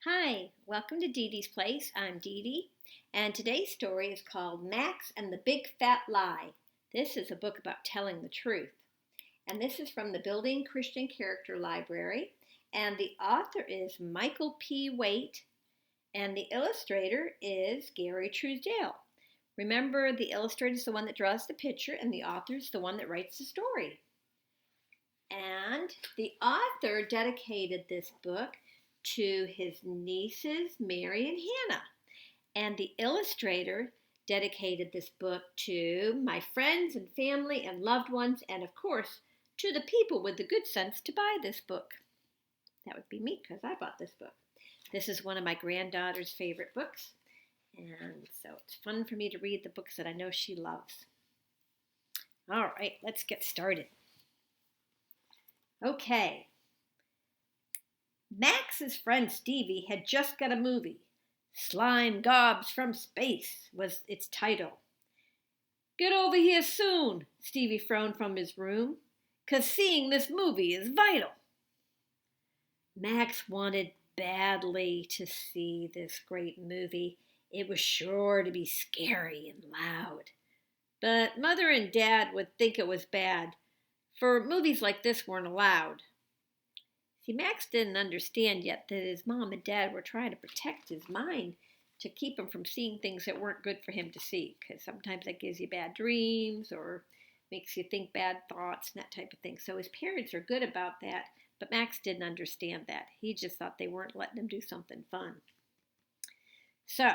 Hi, welcome to Dee Dee's Place. I'm Dee Dee, and today's story is called Max and the Big Fat Lie. This is a book about telling the truth, and this is from the Building Christian Character Library, and the author is Michael P. Waite, and the illustrator is Gary Trousdale. Remember, the illustrator is the one that draws the picture, and the author is the one that writes the story. And the author dedicated this book to his nieces, Mary and Hannah. And the illustrator dedicated this book to my friends and family and loved ones, and of course, to the people with the good sense to buy this book. That would be me, because I bought this book. This is one of my granddaughter's favorite books, and so it's fun for me to read the books that I know she loves. All right, let's get started. Okay. Max's friend Stevie had just got a movie. Slime Gobs from Space was its title. Get over here soon, Stevie frowned from his room, 'cause seeing this movie is vital. Max wanted badly to see this great movie. It was sure to be scary and loud. But Mother and Dad would think it was bad, for movies like this weren't allowed. See, Max didn't understand yet that his mom and dad were trying to protect his mind to keep him from seeing things that weren't good for him to see, because sometimes that gives you bad dreams or makes you think bad thoughts and that type of thing. So his parents are good about that, but Max didn't understand that. He just thought they weren't letting him do something fun. So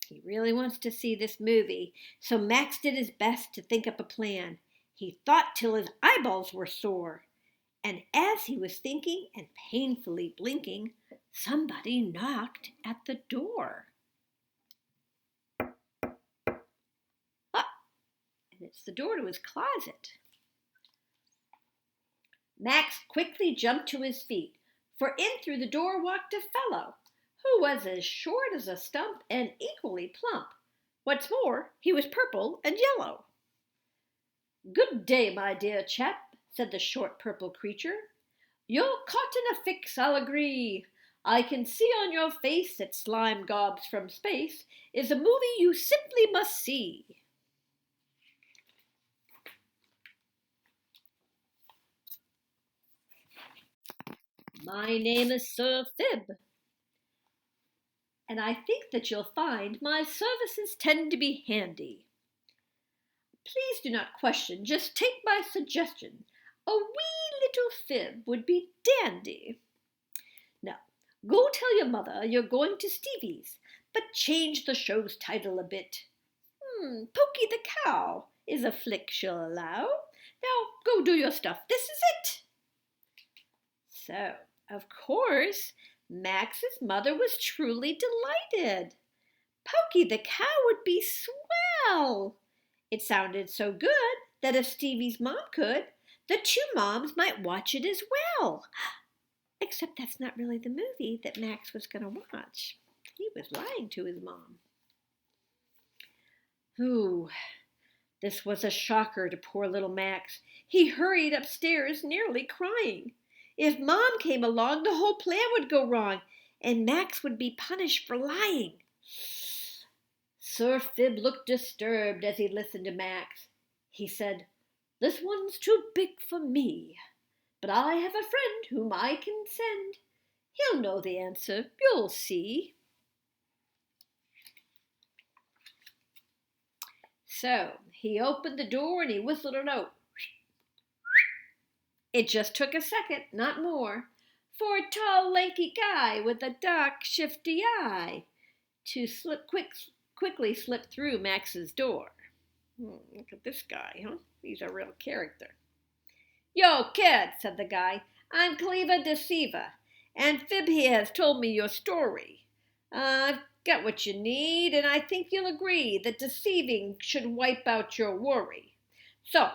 he really wants to see this movie, so Max did his best to think up a plan. He thought till his eyeballs were sore. And as he was thinking and painfully blinking, somebody knocked at the door. Ah, and it's the door to his closet. Max quickly jumped to his feet, for in through the door walked a fellow who was as short as a stump and equally plump. What's more, he was purple and yellow. Good day, my dear chap, said the short purple creature. You're caught in a fix, I'll agree. I can see on your face that Slime Gobs from Space is a movie you simply must see. My name is Sir Fib, and I think that you'll find my services tend to be handy. Please do not question, just take my suggestion. A wee little fib would be dandy. Now, go tell your mother you're going to Stevie's, but change the show's title a bit. Pokey the Cow is a flick she'll allow. Now, go do your stuff. This is it. So, of course, Max's mother was truly delighted. Pokey the Cow would be swell. It sounded so good that if Stevie's mom could, the two moms might watch it as well. Except that's not really the movie that Max was going to watch. He was lying to his mom. Ooh, this was a shocker to poor little Max. He hurried upstairs, nearly crying. If Mom came along, the whole plan would go wrong, and Max would be punished for lying. Sir Fib looked disturbed as he listened to Max. He said, This one's too big for me, but I have a friend whom I can send. He'll know the answer, you'll see. So he opened the door and he whistled a note. It just took a second, not more, for a tall, lanky guy with a dark, shifty eye to quickly slip through Max's door. Look at this guy, huh? He's a real character. Yo, kid, said the guy. I'm Cleaver Deceiver, and Fib here has told me your story. I've got what you need, and I think you'll agree that deceiving should wipe out your worry. So,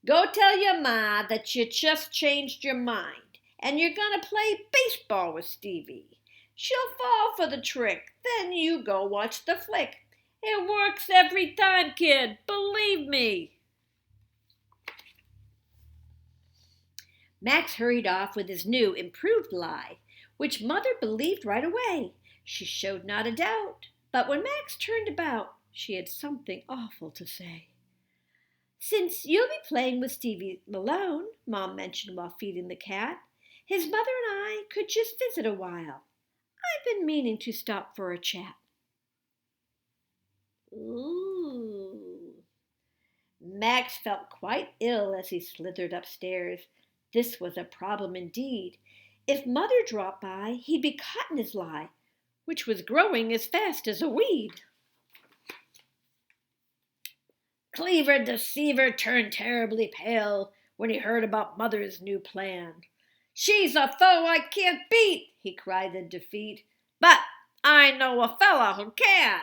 go tell your ma that you just changed your mind, and you're going to play baseball with Stevie. She'll fall for the trick, then you go watch the flick. It works every time, kid, believe me. Max hurried off with his new, improved lie, which Mother believed right away. She showed not a doubt, but when Max turned about, she had something awful to say. "Since you'll be playing with Stevie Malone," Mom mentioned while feeding the cat, "his mother and I could just visit a while. I've been meaning to stop for a chat." Ooh. Max felt quite ill as he slithered upstairs. This was a problem indeed. If Mother dropped by, he'd be caught in his lie, which was growing as fast as a weed. Cleaver Deceiver turned terribly pale when he heard about Mother's new plan. "She's a foe I can't beat," he cried in defeat, "but I know a fella who can."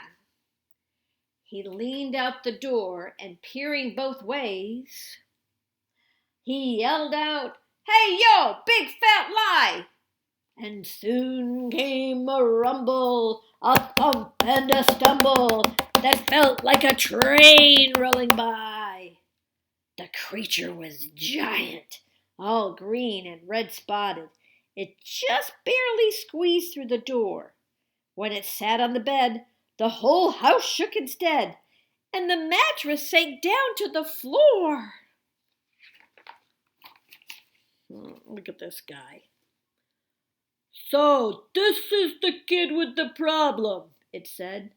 He leaned out the door and, peering both ways, he yelled out, "Hey, yo, big fat lie!" And soon came a rumble, a thump and a stumble that felt like a train rolling by. The creature was giant, all green and red spotted. It just barely squeezed through the door. When it sat on the bed, the whole house shook instead, and the mattress sank down to the floor. Look at this guy. "So this is the kid with the problem," it said.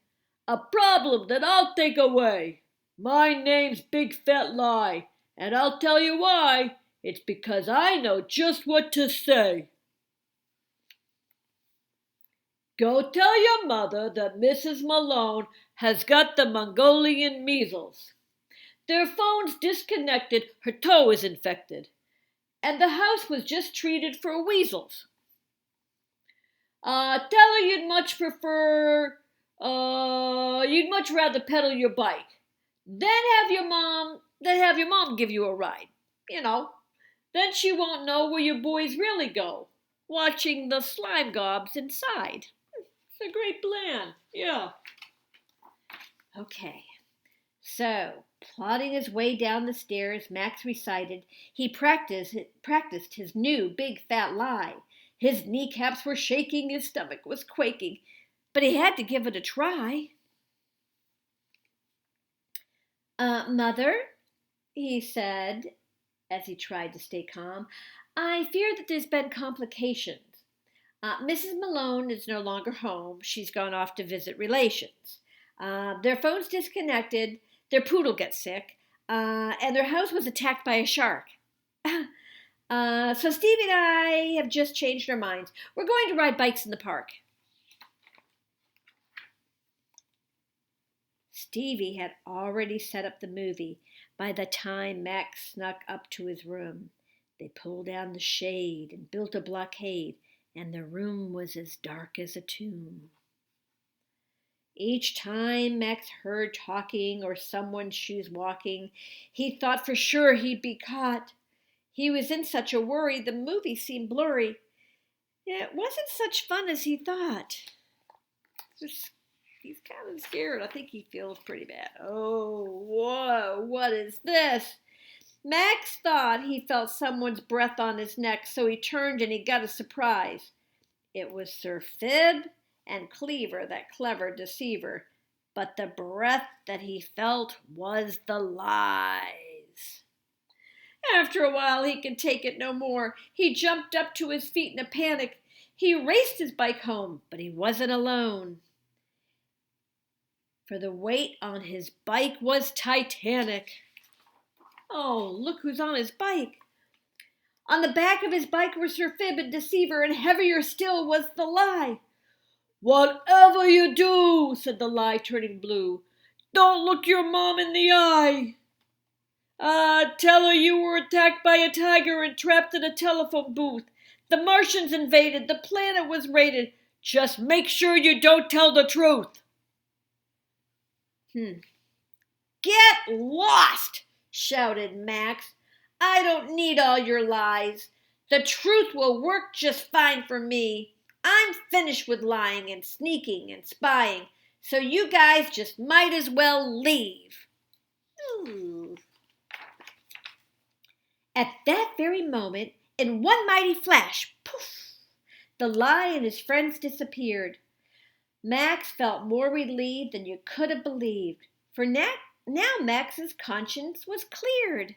"A problem that I'll take away. My name's Big Fat Lie, and I'll tell you why. It's because I know just what to say. Go tell your mother that Mrs. Malone has got the Mongolian measles. Their phone's disconnected, her toe is infected, and the house was just treated for weasels. Tell her you'd much rather pedal your bike. Then have your mom give you a ride. Then she won't know where your boys really go, watching the slime gobs inside. It's a great plan, yeah." Okay, so, plodding his way down the stairs, Max recited. He practiced his new big fat lie. His kneecaps were shaking, his stomach was quaking, but he had to give it a try. "Mother," he said, as he tried to stay calm, "I fear that there's been complications. Mrs. Malone is no longer home. She's gone off to visit relations. Their phone's disconnected, their poodle gets sick, and their house was attacked by a shark. So Stevie and I have just changed our minds. We're going to ride bikes in the park." Stevie had already set up the movie by the time Max snuck up to his room. They pulled down the shade and built a blockade, and the room was as dark as a tomb. Each time Max heard talking or someone's shoes walking, he thought for sure he'd be caught. He was in such a worry, the movie seemed blurry. It wasn't such fun as he thought. He's kind of scared. I think he feels pretty bad. Oh, whoa, what is this? Max thought he felt someone's breath on his neck, so he turned and he got a surprise. It was Sir Fib and Cleaver, that clever deceiver, but the breath that he felt was the lies. After a while, he could take it no more. He jumped up to his feet in a panic. He raced his bike home, but he wasn't alone, for the weight on his bike was titanic. Oh, look who's on his bike. On the back of his bike were Sir Fib and Deceiver, and heavier still was the lie. "Whatever you do," said the lie, turning blue, "don't look your mom in the eye. Tell her you were attacked by a tiger and trapped in a telephone booth. The Martians invaded, the planet was raided. Just make sure you don't tell the truth." "Get lost!" shouted Max. "I don't need all your lies. The truth will work just fine for me. I'm finished with lying and sneaking and spying, so you guys just might as well leave." Ooh. At that very moment, in one mighty flash, poof, The lie and his friends disappeared. Max felt more relieved than you could have believed, for now Max's conscience was cleared.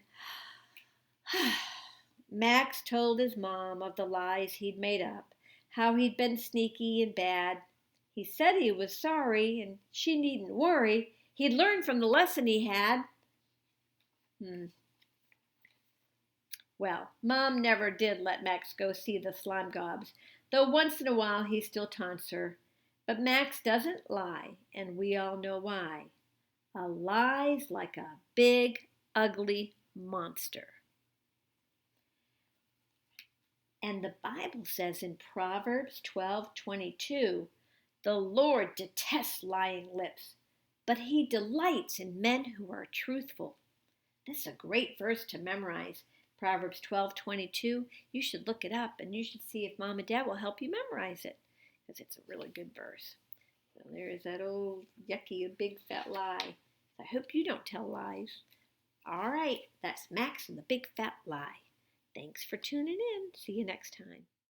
Max told his mom of the lies he'd made up, how he'd been sneaky and bad. He said he was sorry and she needn't worry. He'd learned from the lesson he had. Well, Mom never did let Max go see the slime gobs, though once in a while he still taunts her. But Max doesn't lie, and we all know why. A lie's like a big, ugly monster. And the Bible says in Proverbs 12:22, the Lord detests lying lips, but he delights in men who are truthful. This is a great verse to memorize. Proverbs 12:22. You should look it up and you should see if Mom and Dad will help you memorize it, because it's a really good verse. So there's that old yucky big fat lie. I hope you don't tell lies. All right, that's Max and the Big Fat Lie. Thanks for tuning in. See you next time.